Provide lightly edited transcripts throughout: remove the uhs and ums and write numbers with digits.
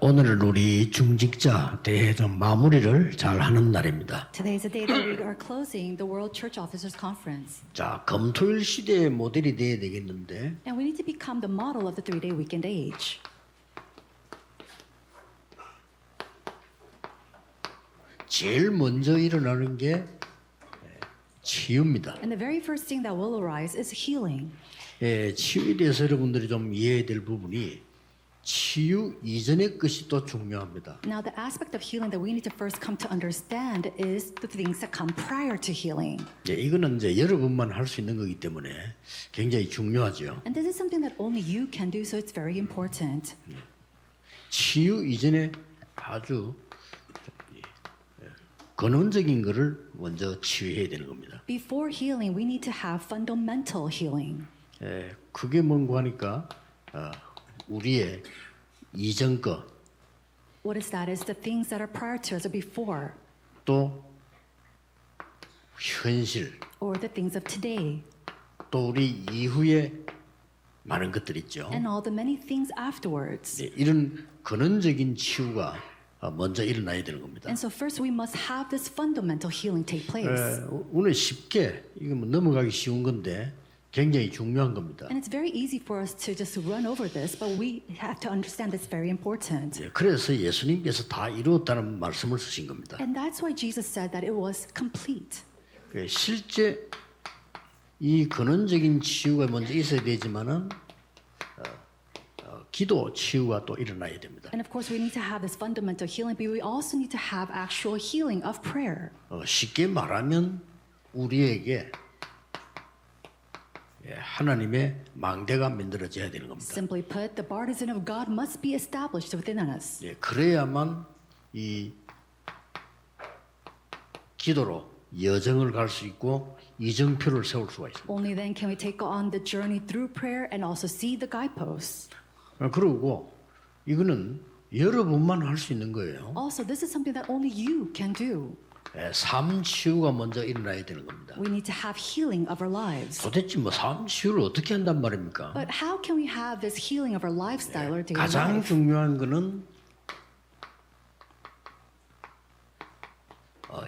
오늘은 우리 중직자 대회전 마무리를 잘 하는 날입니다. Today is the day that we are closing the World Church Officers Conference. 자, 검토일 시대의 모델이 돼야 되겠는데 And we need to become the model of the three-day weekend age. 제일 먼저 일어나는 게 치유입니다. And the very first thing that will arise is healing. 치유에 대해서 여러분들이 좀 이해해야 될 부분이 치유 이전의 것이 또 중요합니다. Now, the aspect of healing that we need to first come to understand is the things that come prior to healing. 이거는 이제 여러분만 할 수 있는 거기 때문에 굉장히 중요하죠. And this is something that only you can do, so it's very important. 치유 이전에 아주 근원적인 것을 먼저 치유해야 되는 겁니다. Before healing, we need to have fundamental healing. 그게 뭔가 하니까 우리의 이전 거, What is that? Is the things that are prior to us or before, 또 현실, or the things of today, 또 우리 이후에 많은 것들이 있죠. and all the many things afterwards. 이런 근원적인 치유가 먼저 일어나야 되는 겁니다. And so first we must have this fundamental healing take place. 오늘 쉽게 이거 뭐 넘어가기 쉬운 건데 굉장히 중요한 겁니다. And it's very easy for us to just run over this, but we have to understand it's very important. 그래서 예수님께서 다 이루었다는 말씀을 쓰신 겁니다. And that's why Jesus said that it was complete. 실제 이 근원적인 치유가 먼저 있어야 되지만은 기도 치유가 또 일어나야 됩니다. And of course we need to have this fundamental healing, but we also need to have actual healing of prayer. 쉽게 말하면 우리에게 하나님의 망대가 만들어져야 되는 겁니다. Simply put, the partisan of God must be established within us. 그래야만 이 기도로 여정을 갈 수 있고 이정표를 세울 수가 있습니다. Only then can we take on the journey through prayer and also see the guideposts. 그리고 이거는 여러분만 할 수 있는 거예요. Also, this is something that only you can do. 삶 치유가 먼저 일어나야 되는 겁니다. We need to have healing of our lives. 도대체 뭐 삶 치유를 어떻게 한단 말입니까? But how can we have this healing of our lifestyle or daily 가장 life? 중요한 거는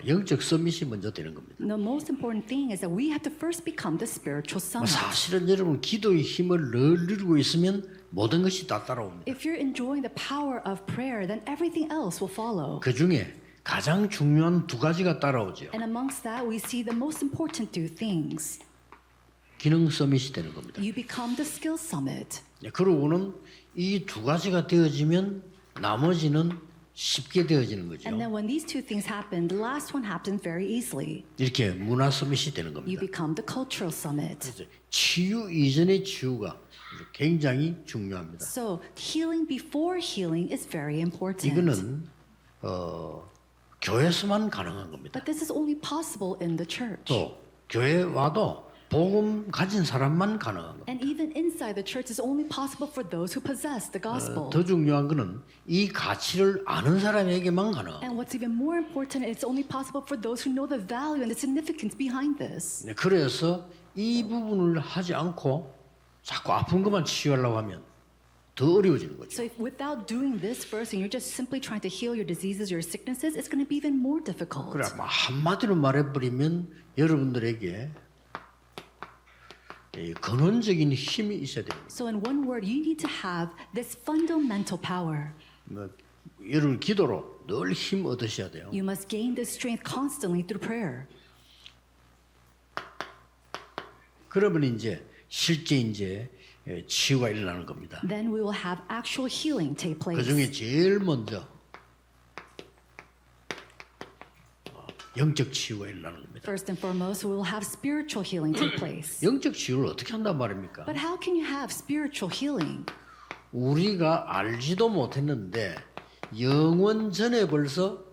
영적 서밋이 먼저 되는 겁니다. The most important thing is that we have to first become the spiritual summit. 사실은 여러분 기도의 힘을 늘 누리고 있으면 모든 것이 다 따라옵니다. If you're enjoying the power of prayer, then everything else will follow. 그 중에 가장 중요한 두 가지가 따라오죠. And amongst that, we see the most important two things. 기능 서밋이 되는 겁니다. You become the skill summit. 그러고는 이 두 가지가 되어지면 나머지는 쉽게 되어지는 거죠. And then when these two things happen, the last one happens very easily. 이렇게 문화 서밋이 되는 You 겁니다. become the cultural summit. 치유 이전의 치유가 굉장히 중요합니다. So healing before healing is very important. 이거는 교회에서만 가능한 겁니다. But this is only possible in the church. 또 교회 와도 복음 가진 사람만 가능한 겁니다. And even inside the church is only possible for those who possess the gospel. 더 중요한 거는 이 가치를 아는 사람에게만 가능합니다. And what's even more important, it's only possible for those who know the value and the significance behind this. 그래서 이 부분을 하지 않고 자꾸 아픈 것만 치유하려고 하면 더 어려워지는 거죠. So if without doing this first and you're just simply trying to heal your diseases, your sicknesses, it's going to be even more difficult. 그래 한마디로 말해버리면 여러분들에게 이 근원적인 힘이 있어야 됩니다. So in one word, you need to have this fundamental power. 여러분 기도로 늘 힘 얻으셔야 돼요. You must gain this strength constantly through prayer. 그러면 이제 실제 이제 치유가 일어나는 겁니다. Then we will have actual healing take 그 place. 중에 제일 먼저 영적 치유가 일어나는 겁니다. First and foremost, we will have spiritual healing take place. 영적 치유를 어떻게 한단 말입니까? But how can you have spiritual healing? 우리가 알지도 못했는데 영원 전에 벌써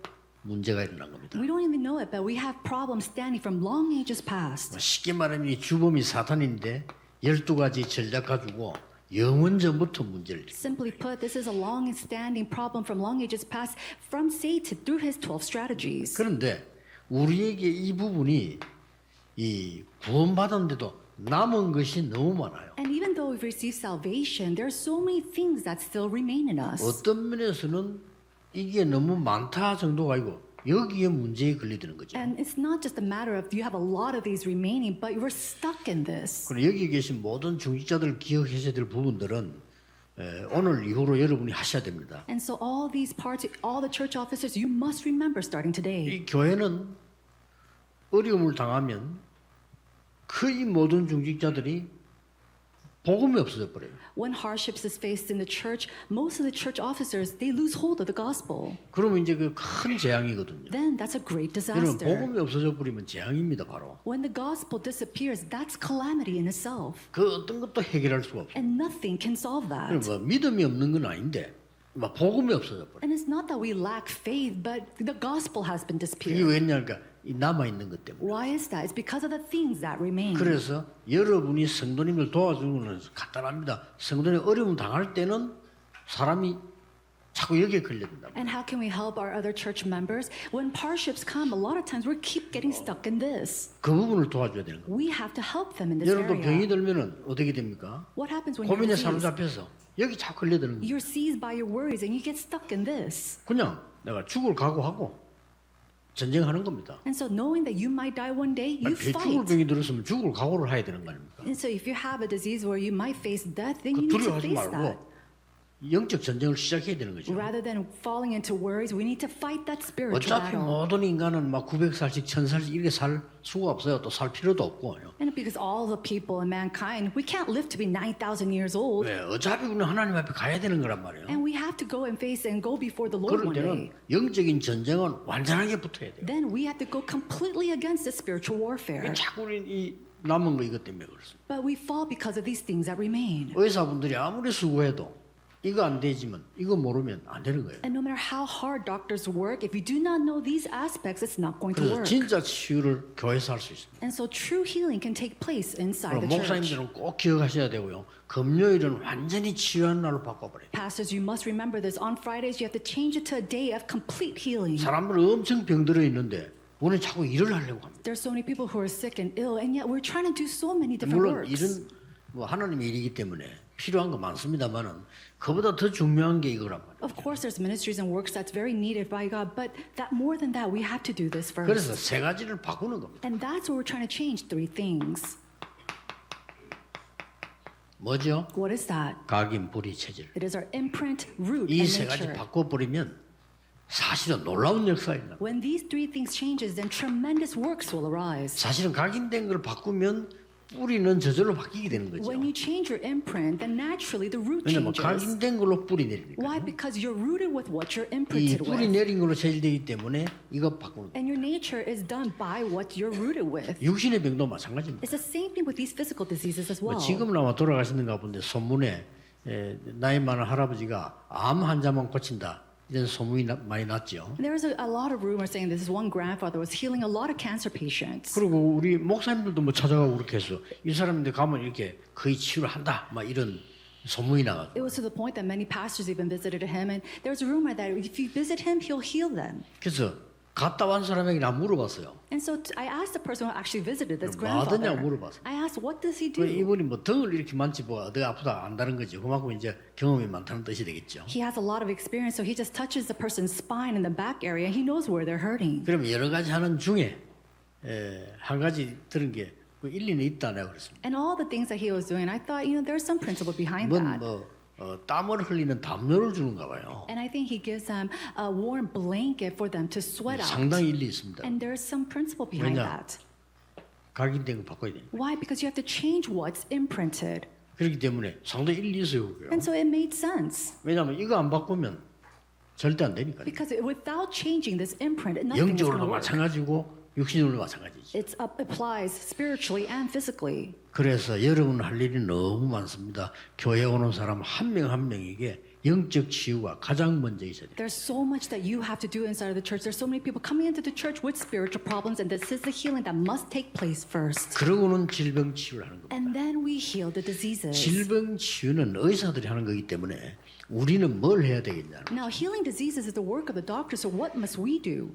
문제가 일어난 겁니다. We don't even know it, but we have problems standing from long ages past. 쉽게 말하면 이 주범이 사탄인데 12가지 전략 가지고 영원 전부터 문제를 일으킵니다. Simply put, this is a long-standing problem from long ages past from Satan through his 12 strategies. 그런데 우리에게 이 부분이 이 구원받았는데도 남은 것이 너무 많아요. And even though we've received salvation, there are so many things that still remain in us. 어떤 면에서는 이게 너무 많다 정도가 아니고 여기에 문제에 걸리드는 거죠. And it's not just a matter of you have a lot of these remaining, but you're stuck in this. 그리고 여기 계신 모든 중직자들 기억하셔야 될 부분들은 오늘 이후로 여러분이 하셔야 됩니다. And so all these parts, all the church officers, you must remember starting today. 이 교회는 어려움을 당하면 거의 모든 중직자들이 복음이 없어져 버려요. When hardships is faced in the church, most of the church officers, they lose hold of the gospel. 그러면 이제 그 큰 재앙이거든요. Then that's a great 여러분 disaster. 복음이 없어져 버리면 재앙입니다 바로. When the gospel disappears, that's calamity in itself. 그 어떤 것도 해결할 수가 없어요. And nothing can solve that. 뭐 믿음이 없는 건 아닌데 막 복음이 없어져 버려. And it's not that we lack faith, but the gospel has been 그게 disappeared. 왜냐니까 이 남아 있는 것 때문에. Why is that? It's because of the things that remain. 그래서 여러분이 성도님을 도와주는 것은 간단합니다. 성도님 어려움 당할 때는 사람이 자꾸 여기에 걸려든다. And how can we help our other church members? When hardships come, a lot of times we keep getting stuck in this. 그 부분을 도와줘야 되는 거예요. We have to help them in this 여러분도 병이 area. 들면은 어떻게 됩니까? What happens when you're 고민에 seized? 사로잡혀서 여기 자꾸 걸려드는 거예요. You're seized by your worries and you get stuck in this. 그냥 내가 죽을 각오하고 전쟁하는 겁니다. And so knowing that you might die one day, you 죽을 fight. 병이 들었으면 죽을 각오를 해야 되는 거 아닙니까? And so if you have a disease where you might face death, then 그 you need to 두려워하지 face that. 말고 영적 전쟁을 시작해야 되는 거죠. Rather than falling into worries, we need to fight that spiritual 어차피 battle. 모든 인간은 막 900살씩 1000살씩 이렇게 살 수가 없어요. 또 살 필요도 없고. And because all the people in mankind, we can't live to be 9,000 years old. 왜? 어차피 우리는 하나님 앞에 가야 되는 거란 말이에요. And we have to go and face and go before the Lord 그럴 one day. 때는 영적인 전쟁은 완전하게 붙어야 돼요. Then we have to go completely against the spiritual warfare. 자꾸 우리 이 남은 거 이것 때문에 그렇습니다. But we fall because of these things that remain. 의사분들이 아무리 수고해도 이거 안 되지만 이거 모르면 안 되는 거예요. And no matter how hard doctors work, if you do not know these aspects, it's not going to 그래서 work. 진짜 치유를 교회에서 할 수 있습니다. And so true healing can take place inside 그럼 the church. 목사님들은 꼭 기억하셔야 되고요. 금요일은 완전히 치유한 날로 바꿔버려요. Pastors, you must remember this. On Fridays, you have to change it to a day of complete healing. 사람들은 엄청 병들어 있는데 우리는 자꾸 일을 하려고 합니다. There's so many people who are sick and ill, and yet we're trying to do so many different 물론 works. 일은 뭐 하나님의 일이기 때문에 필요한 거 많습니다만은 그보다 더 중요한 게 이거란 말이에요. Of course, there's ministries and works that's very needed by God, but that more than that, we have to do this 그래서 first. 세 가지를 바꾸는 겁니다. And that's what we're trying to change. 3 things. 뭐죠? What is that? 각인, 불이, 체질. It is our imprint, root, 이 and 세 가지 nature. 바꿔버리면 사실은 놀라운 역사입니다. When these 3 things changes, then tremendous works will arise. 사실은 각인된 걸 바꾸면 뿌리는 저절로 바뀌게 되는 거죠. When you change your imprint, then naturally the root 왜냐면 changes. 각인된 걸로 뿌리 내리니까. Why? Because you're rooted with what you're 이 imprinted 뿌리 with. 내린 걸로 체질되기 때문에 이거 바꾸는 거예요. And your nature is done by what you're rooted with. 육신의 병도 마찬가지입니다. It's the same thing with these physical diseases as 뭐 well. 지금은 아마 돌아가시는가 본데 소문에 나이 많은 할아버지가 암 환자만 고친다 이런 소문이 많이 났죠. There was a lot of rumors saying this one grandfather was healing a lot of cancer patients. 그리고 우리 목사님들도 뭐 찾아가고 그렇게 해서 이 사람인데 가면 이렇게 거의 치유를 한다 막 이런 소문이 나가고. It was to the point that many pastors even visited him, and there was a rumor that if you visit him, he'll heal them. 그래서 갔다 온 사람에게 나 물어봤어요. And so I asked the person who actually visited this 뭐 하더냐고 grandfather. 물어봤어요. I asked, what does he do? 이분이 뭐 등을 이렇게 만지고 어디 아프다 안다는 거죠. 그만큼 이제 경험이 많다는 뜻이 되겠죠. He has a lot of experience, so he just touches the person's spine in the back area. He knows where they're hurting. 그러면 여러 가지 하는 중에 한 가지 들은 게 일리는 있다 내가 그랬습니다. And all the things that he was doing, I thought, there's some principle behind that. 땀을 흘리는 담요를 주는가 봐요. And I think he gives them a warm blanket for them to sweat out. 상당히 일리 있습니다. And there's some principle behind 왜냐? that. 각인된 거 바꿔야 돼요. Why? Because you have to change what's imprinted. 그렇기 때문에 상당히 일리 있어요. 그게요. And so it made sense. 왜냐하면 이거 안 바꾸면 절대 안 되니까요. Because without changing this imprint, nothing is 영적으로도 going to work. 마찬가지고 육신으로도 마찬가지죠. It applies spiritually and physically. 그래서 여러분 할 일이 너무 많습니다. 교회 오는 사람 한 명 한 명에게 영적 치유가 가장 먼저 있어야 돼요. There's so much that you have to do inside of the church. There's so many people coming into the church with spiritual problems, and this is the healing that must take place first. 그러고는 질병 치유를 하는 겁니다. And then we heal the diseases. 질병 치유는 의사들이 하는 거기 때문에 우리는 뭘 해야 되겠냐? Now, healing diseases is the work of the doctor, so what must we do?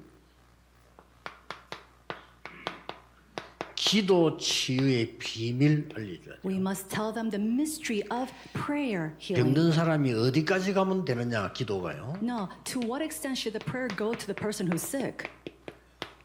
기도 치유의 비밀 알려줘야 돼요. We must tell them the mystery of prayer healing. 병든 사람이 어디까지 가면 되느냐 기도가요. No, to what extent should the prayer go to the person who's sick?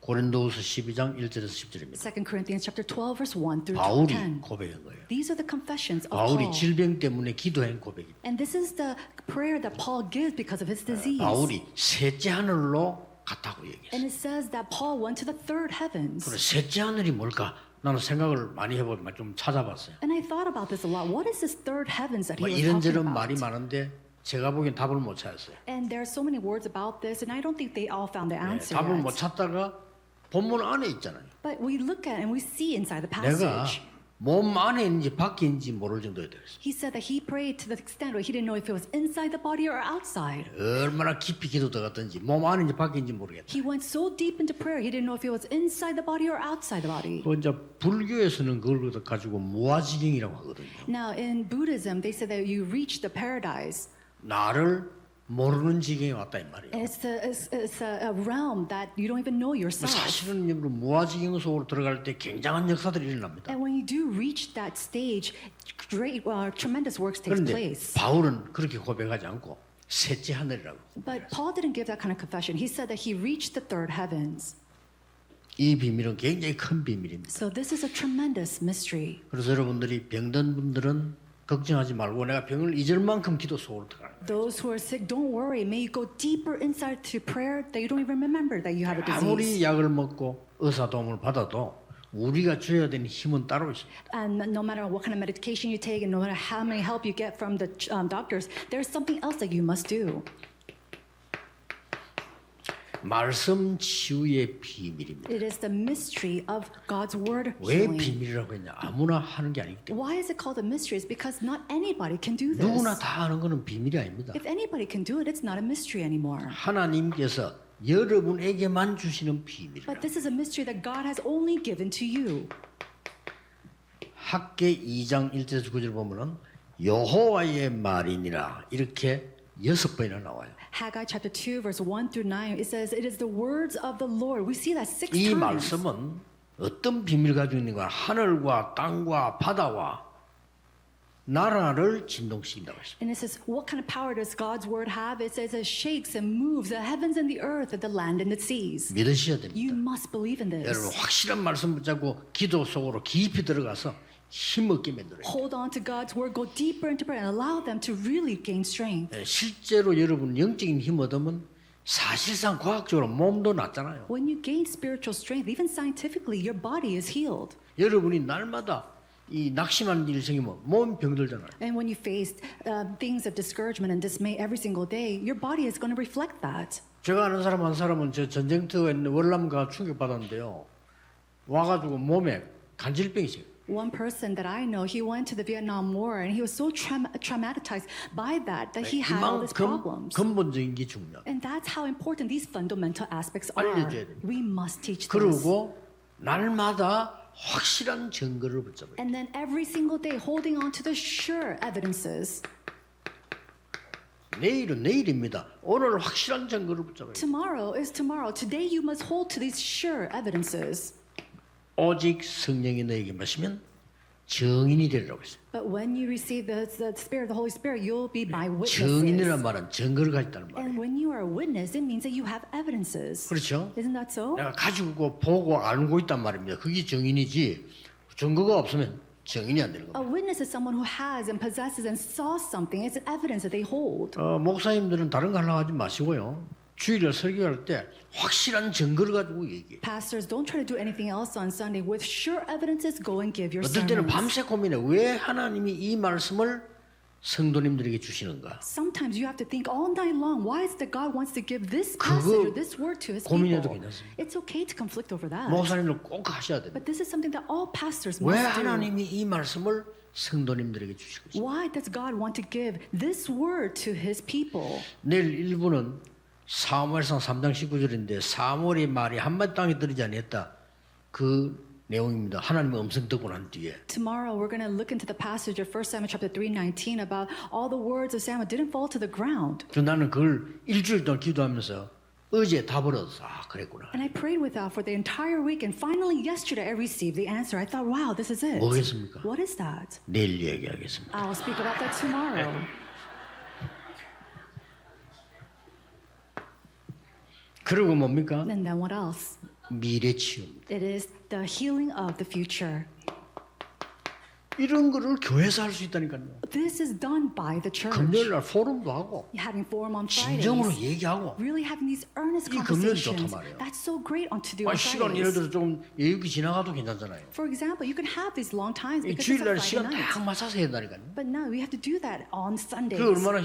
고린도후서 12장 1절에서 10절입니다. 2 Corinthians chapter 12 verse 1 through 바울이 10. 고백한 거예요. These are the confessions of 바울이 Paul. 질병 때문에 기도한 고백입니다. And this is the prayer that Paul gives because of his disease. 바울이 셋째 하늘로 갔다고 얘기했어요. And it says that Paul went to the third heavens. 그래 셋째 하늘이 뭘까? 나는 생각을 많이 해보면 좀 찾아봤어요. And I thought about this a lot. What is this third heavens that he 뭐 was talking 이런저런 about? 말이 많은데 제가 보기엔 답을 못 찾았어요. And there are so many words about this, and I don't think they all found the answer 답을 못 yet. 찾다가 본문 안에 있잖아요. But we look at it and we see inside the 내가 passage. 몸 안에 있는지 밖에 있는지 모를 정도에 되었어요. He said that he prayed to the extent where he didn't know if it was inside the body or outside. 얼마나 깊이 기도 들어갔든지 몸 안인지 밖에 있는지 모르겠다. He went so deep into prayer, he didn't know if it was inside the body or outside the body. 그 이제 불교에서는 그걸 가지고 무아지경이라고 하거든요. Now, in Buddhism, they say that you reach the paradise. 나를 모르는 지경에 왔다 이 말이에요. It's a realm that you don't even know yourself. 사실은 여러분 무아지경 속으로 들어갈 때 굉장한 역사들이 일어납니다. And when you do reach that stage, great, tremendous works take 그런데 place. 바울은 그렇게 고백하지 않고 셋째 하늘이라고. But Paul didn't give that kind of confession. He said that he reached the third heavens. 이 비밀은 굉장히 큰 비밀입니다. So this is a tremendous mystery. 그래서 여러분들이 병든 분들은 걱정하지 말고 내가 병을 잊을 만큼 기도 속으로 들어가는 거예요. Those who are sick, don't worry. May you go deeper inside to prayer that you don't even remember that you have a disease. 아무리 약을 먹고 의사 도움을 받아도 우리가 줘야 되는 힘은 따로 있습니다. And no matter what kind of medication you take and no matter how many help you get from the doctors, there's something else that you must do. 말씀 치유의 비밀입니다. It is the mystery of God's word 왜 healing. 비밀이라고 했냐? 아무나 하는 게 아니기 때문에. Why is it called a mystery? It's because not anybody can do this. 누구나 다 하는 거는 비밀이 아닙니다. If anybody can do it, it's not a mystery anymore. 하나님께서 여러분에게만 주시는 비밀이에요. But this is a mystery that God has only given to you. 학계 2장 1절에서 9절 보면은 여호와의 말이니라 이렇게 6번이나 나와요. Haggai chapter 2 verse 1 through 9 it says it is the words of the Lord. We see that 6 이 times. 말씀은 어떤 비밀을 가지고 있는가? 하늘과 땅과 바다와 나라를 진동시킨다고 했습니다. And it says, what kind of power does God's word have? It says it shakes and moves the heavens and the earth and the land and the seas. 믿으셔야 됩니다. You must believe in 여러분 this. 확실한 말씀 붙잡고 기도 속으로 깊이 들어가서 힘없게 만들어요. Hold on to God's word, go deeper into prayer and allow them to really gain strength. 실제로 여러분 영적인 힘 얻으면 사실상 과학적으로 몸도 낫잖아요. When you gain spiritual strength, even scientifically, your body is healed. 여러분이 날마다 이 낙심하는 일 생기면 몸 병들잖아요. And when you face things of discouragement and dismay every single day, your body is going to reflect that. 제가 아는 사람 한 사람은 저 전쟁터에 있는 월남가 충격받았는데요. 와가지고 몸에 간질병이 있어요. One person that I know, he went to the Vietnam War and he was so traumatized by that he had all these 이만큼 problems. 근본적인 게 중요해요. And that's how important these fundamental aspects are. 알려줘야 됩니다. We must teach this. 그리고 날마다 확실한 증거를 붙잡아요. And then every single day holding on to the sure evidences. 내일은 내일입니다. 오늘 확실한 증거를 붙잡아요. Tomorrow is tomorrow. Today you must hold to these sure evidences. 오직 성령이 너에게 마시면 증인이 되리라고 했어요. But when you receive the Spirit, the Holy Spirit, you'll be my 증인이란 witnesses. 말은 증거를 가졌다는 말이에요. And when you are a witness, it means that you have evidences. 그렇죠? Isn't that so? 내가 가지고 보고 알고 있단 말입니다. 그게 증인이지 증거가 없으면 증인이 안 되는 A 겁니다. witness is someone who has and possesses and saw something. It's an evidence that they hold. 목사님들은 다른 거 하려고 하지 마시고요. 주일에 설교할 때 확실한 증거를 가지고 얘기해요. Pastors, don't try to do anything else on Sunday. With sure evidences, go and give your 어떨 때는 sermons. 밤새 고민해. 왜 하나님이 이 말씀을 성도님들에게 주시는가? Sometimes you have to think all night long. Why is it that God wants to give this passage or this word to His 고민해도 people? 괜찮습니다. It's okay to conflict over that. 목사님들 꼭 하셔야 됩니다. But this is something that all pastors 왜 must do. 하나님이 이 말씀을 성도님들에게 주시고 있습니까? Why does God want to give this word to His people? 내일 1부는 사무엘상 3장 19절인데 사무엘의 말이 한마디 땅에 떨어지지 아니했다. 그 내용입니다. 하나님의 음성 듣고 난 뒤에. Tomorrow we're going to look into the passage of 1 Samuel chapter 3:19 about all the words of Samuel didn't fall to the ground. 그래서 나는 그걸 일주일 동안 기도하면서 어제 답을 얻었어. 아, 그랬구나. And I prayed with that for the entire week, and finally yesterday I received the answer. I thought, wow, this is it. 뭐겠습니까? What is that? 내일 얘기하겠습니다. I'll speak about that tomorrow. 그리고 뭡니까? And then what else? 미래 치유입니다. It is the healing of the future. 이런 거를 교회에서 할 수 있다니까요. This is done by the church. 금요일 날 포럼도 하고 Having forum on 진정으로 Fridays. 얘기하고 Really having these earnest 이 금요일이 conversations. 좋단 말이에요. That's so great on to do 아, on 시간 예를 Fridays. 들어 좀 여유기 지나가도 괜찮잖아요. For example, you can have these long times 이 because it's a 주일날 Friday 시간 night. 딱 맞춰서 해야 된다니까요. But now we have to do that on Sundays. 그 얼마나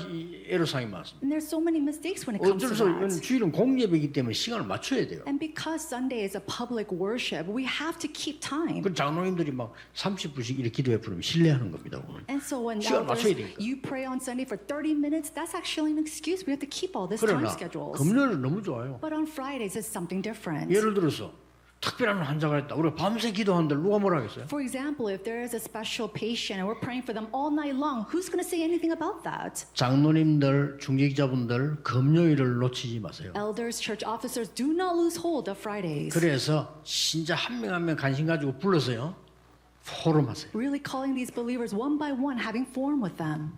애로사항이 많습니다. And there's so many mistakes when it comes 어쩔 to 수 없이 이건 that. 주일은 공예배이기 때문에 시간을 맞춰야 돼요. And because Sunday is a public worship, we have to keep time. 그 장로님들이 막 30분씩 이렇게 기도해 부르면 신뢰하는 겁니다. 오늘. And so when 시간 elders, 맞춰야 되니까. you pray on Sunday for 30 minutes, that's actually an excuse. We have to keep all this time 그러나 schedules. 금요일은 너무 좋아요. But on Fridays, it's something different. 예를 들어서 특별한 환자가 있다. 우리가 밤새 기도하는데 누가 뭐라 하겠어요? For example, if there is a special patient and we're praying for them all night long, who's going to say anything about that? 장로님들, 중직자분들 금요일을 놓치지 마세요. Elders, church officers, do not lose hold of Fridays. 그래서 진짜 한 명 한 명 관심 가지고 불러서요. 포럼하세요. Really calling these believers one by one, having forum with them.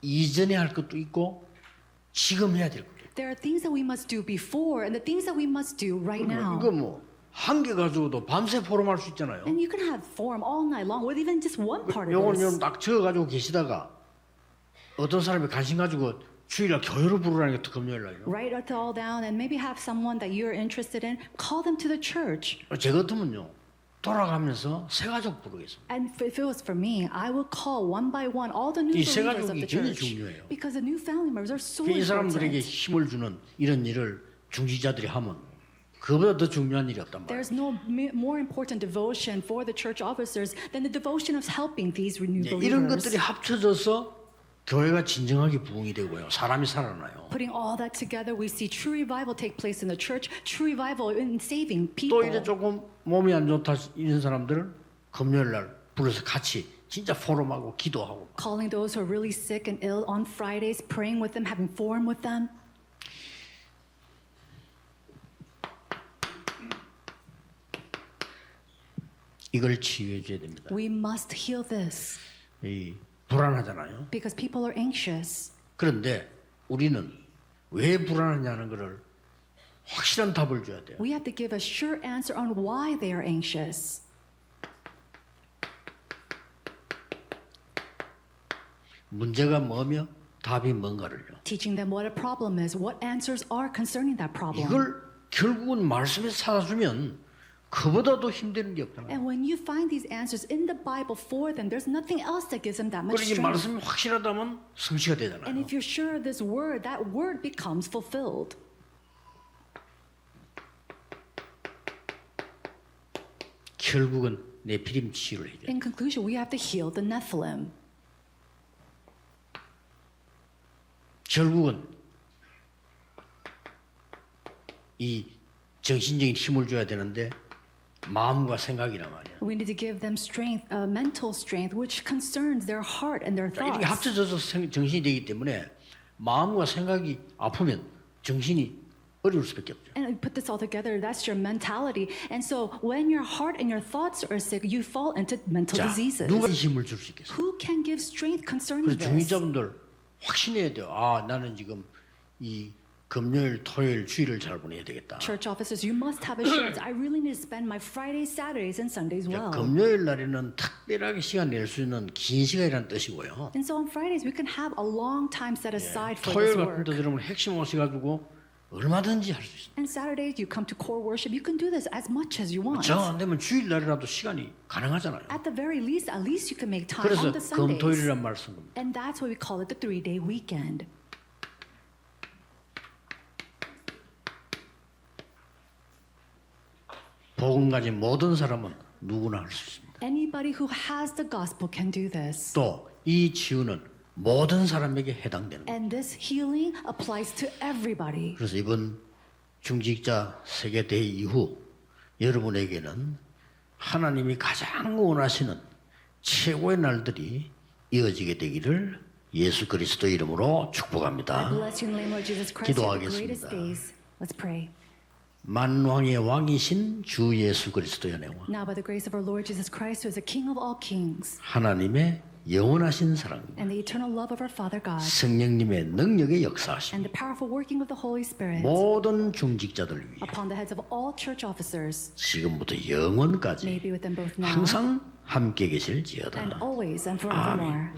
이전에 할 것도 있고 지금 해야 될 것도 있고. There are things that we must do before and the things that we must do right now. 이거 뭐 한 개 가지고도 밤새 포럼할 수 있잖아요. And you can have forum all night long with even just one part of 요건 this. 좀 딱 적어 가지고 계시다가 어떤 사람이 관심 가지고 주일날 교회로 부르라는 게 금요일 날요. Write it all down and maybe have someone that you're interested in, call them to the church. 제 같으면요 돌아가면서 새 가족 부르겠습니다. And if it was for me, I would call one by one all the new 이 새 believers of 가족이 the 굉장히 church. 중요해요. Because the new family members are so 이 사람들에게 important. 힘을 주는 이런 일을 중직자들이 하면 그보다 더 중요한 일이 없단 말이에요. There's no more important devotion for the church officers than the devotion of helping these new 이런 believers. 것들이 합쳐져서 교회가 진정하게 부흥이 되고요. 사람이 살아나요. Putting all that together, we see true revival take place in the church, true revival in saving 또 people. 이제 조금 몸이 안 좋다 이런 사람들은 금요일 날 불러서 같이 진짜 포럼하고 기도하고. Calling those who are really sick and ill on Fridays, praying with them, having forum with them. 이걸 치유해 줘야 됩니다. We must heal this 이 불안하잖아요. because people are anxious. 그런데 우리는 왜 불안하냐는 것을 확실한 답을 줘야 돼요. We have to give a sure answer on why they are anxious. 문제가 뭐며 답이 뭔가를요. Teaching them what a problem is, what answers are concerning that problem. 이걸 결국은 말씀에서 찾아주면 그보다도 힘든 게 없다는 거예요. And when you find these answers in the Bible for them, there's nothing else that gives them that much 그러니 strength. 말씀이 확실하다면 성취가 And 되잖아요. if you're sure of this word, that word becomes fulfilled. 결국은 네피림 치유를 해야 돼요. In conclusion, we have to heal the Nephilim. 결국은 이 정신적인 힘을 줘야 되는데 마음과 생각이란 말이에요. We need to give them strength, mental strength, which concerns their heart and their 이렇게 thoughts. 합쳐져서 정신이 되기 때문에 마음과 생각이 아프면 정신이 어려울 수밖에 없죠. And we put this all together, that's your mentality. And so when your heart and your thoughts are sick, you fall into mental 자, diseases. 누가 힘을 줄 수 있겠어요? Who can give strength concerning 그래서 this? 중위자분들 확신해야 돼요. 아, 나는 지금 이 금요일, 토요일, 주일을 잘 보내야 되겠다. Church officers, you must have assurance. I really need to spend my Fridays, Saturdays, and Sundays 자, well. 금요일 날에는 특별하게 시간 낼 수 있는 긴 시간이라는 뜻이고요. And so on Fridays, we can have a long time set aside for 토요일 this 같은 work. 데 들으면 핵심 오셔가지고 얼마든지 할 수 있습니다. And Saturdays, you come to core worship. You can do this as much as you want. 정 안 되면 주일 날이라도 시간이 가능하잖아요. At the very least, at least you can make time 그래서 on the Sundays. 금토일이란 말씀 겁니다. And that's why we call it the 3-day weekend. 복음 가진 모든 사람은 누구나 할 수 있습니다. Anybody who has the gospel can do this. 또 이 치유는 모든 사람에게 해당되는 거예요. And this healing applies to everybody. 그래서 이번 중직자 세계 대회 이후 여러분에게는 하나님이 가장 원하시는 최고의 날들이 이어지게 되기를 예수 그리스도 이름으로 I 축복합니다. bless you in the name of Jesus Christ. Your greatest 기도하겠습니다. days. Let's pray. 만왕의 왕이신 주 예수 그리스도의 은혜와 Now by the grace of our Lord Jesus Christ, who is the King of all kings, 하나님의 영원하신 사랑, and the eternal love of our Father God, 성령님의 능력의 역사하심, and the powerful working of the Holy Spirit 모든 중직자들 위해 upon the heads of all church officers, 지금부터 may 영원까지 be with them both now 항상 함께 계실지어다. and always and forevermore.